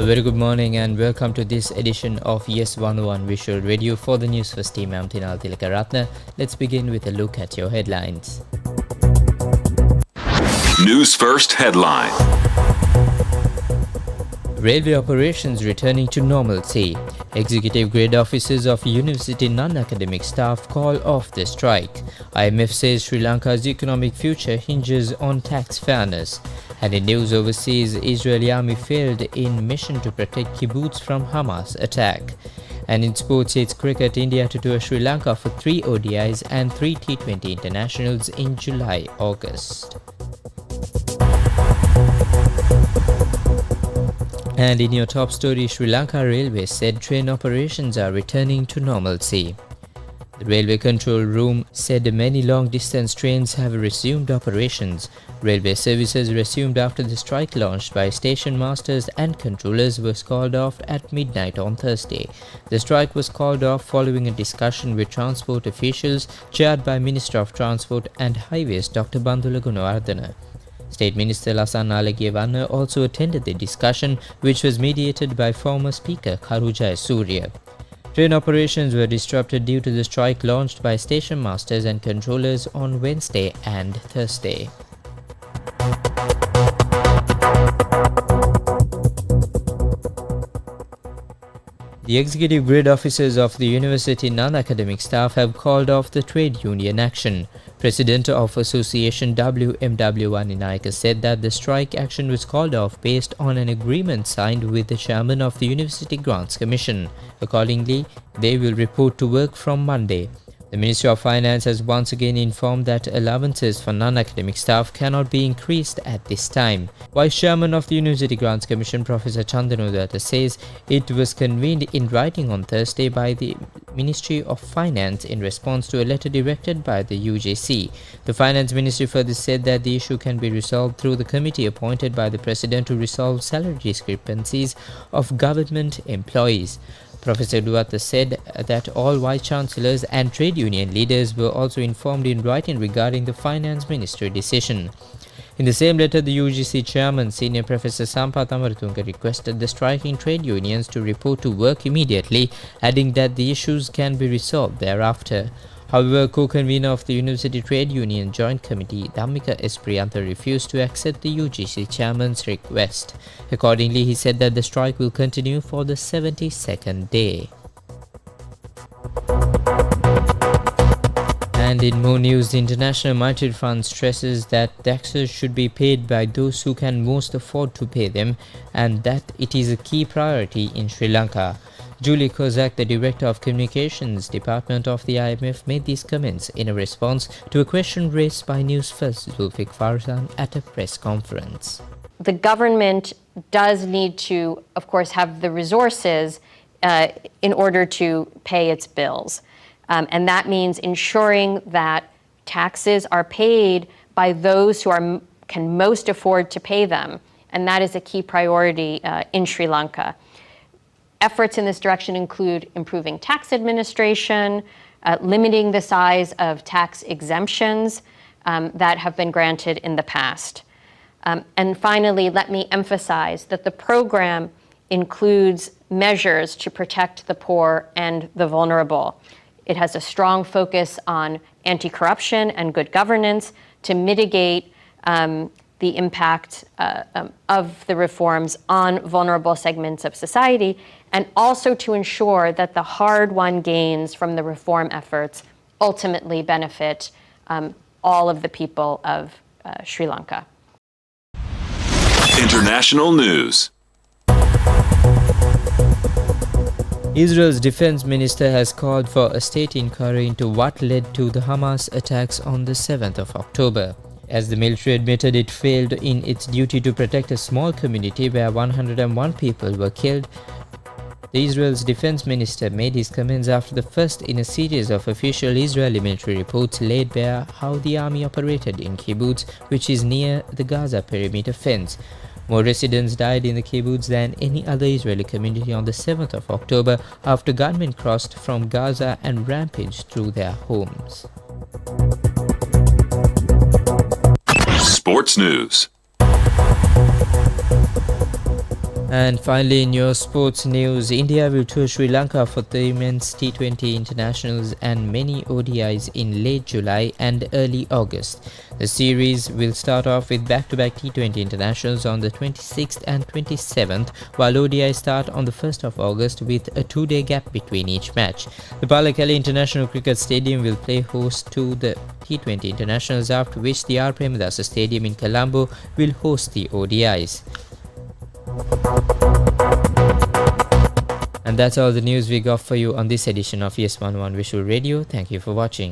A very good morning and welcome to this edition of Yes 101 Visual Radio for the Newsfirst team. I'm Tinal Tilakaratne. Let's begin with a look at your headlines. News First headline. Railway operations returning to normalcy. Executive grade officers of university non-academic staff call off the strike. IMF says Sri Lanka's economic future hinges on tax fairness. And in news overseas, Israeli army failed in mission to protect kibbutz from Hamas attack. And in sports, it's cricket, India to tour Sri Lanka for 3 ODIs and 3 T20 internationals in July-August. And in your top story, Sri Lanka Railways said train operations are returning to normalcy. The Railway Control Room said many long-distance trains have resumed operations. Railway services resumed after the strike launched by station masters and controllers was called off at midnight on Thursday. The strike was called off following a discussion with transport officials chaired by Minister of Transport and Highways Dr. Bandula Gunawardena. State Minister Lasan Alagiyavanna also attended the discussion, which was mediated by former Speaker Karu Jayasuriya. Train operations were disrupted due to the strike launched by station masters and controllers on Wednesday and Thursday. The executive grade officers of the university non-academic staff have called off the trade union action. President of Association WMW1 Inayaka said that the strike action was called off based on an agreement signed with the chairman of the University Grants Commission. Accordingly, they will report to work from Monday. The Ministry of Finance has once again informed that allowances for non-academic staff cannot be increased at this time. Vice Chairman of the University Grants Commission, Professor Chandanodatta, says it was convened in writing on Thursday by the Ministry of Finance in response to a letter directed by the UGC. The Finance Ministry further said that the issue can be resolved through the committee appointed by the President to resolve salary discrepancies of government employees. Professor Duatta said that all Vice Chancellors and trade union leaders were also informed in writing regarding the Finance Ministry decision. In the same letter, the UGC Chairman, Senior Professor Sampath Amaratunga, requested the striking trade unions to report to work immediately, adding that the issues can be resolved thereafter. However, co-convener of the University Trade Union Joint Committee, Dhammika S. Priyantha, refused to accept the UGC chairman's request. Accordingly, he said that the strike will continue for the 72nd day. And in more news, the International Monetary Fund stresses that taxes should be paid by those who can most afford to pay them and that it is a key priority in Sri Lanka. Julie Kozak, the Director of Communications Department of the IMF, made these comments in a response to a question raised by Newsfirst Zulfiq Farzan at a press conference. The government does need to, of course, have the resources in order to pay its bills. And that means ensuring that taxes are paid by those who can most afford to pay them. And that is a key priority in Sri Lanka. Efforts in this direction include improving tax administration, limiting the size of tax exemptions that have been granted in the past. And finally, let me emphasize that the program includes measures to protect the poor and the vulnerable. It has a strong focus on anti-corruption and good governance to mitigate the impact of the reforms on vulnerable segments of society, and also to ensure that the hard-won gains from the reform efforts ultimately benefit all of the people of Sri Lanka. International news. Israel's defense minister has called for a state inquiry into what led to the Hamas attacks on the 7th of October. As the military admitted it failed in its duty to protect a small community where 101 people were killed, Israel's defense minister made his comments after the first in a series of official Israeli military reports laid bare how the army operated in kibbutz, which is near the Gaza perimeter fence. More residents died in the kibbutz than any other Israeli community on the 7th of October after gunmen crossed from Gaza and rampaged through their homes. Sports news. And finally, in your sports news, India will tour Sri Lanka for the Women's T20 internationals and many ODIs in late July and early August. The series will start off with back-to-back T20 internationals on the 26th and 27th, while ODIs start on the 1st of August with a 2-day gap between each match. The Pallekele International Cricket Stadium will play host to the T20 internationals, after which the R. Premadasa Stadium in Colombo will host the ODIs. And that's all the news we got for you on this edition of Yes11 Visual Radio. Thank you for watching.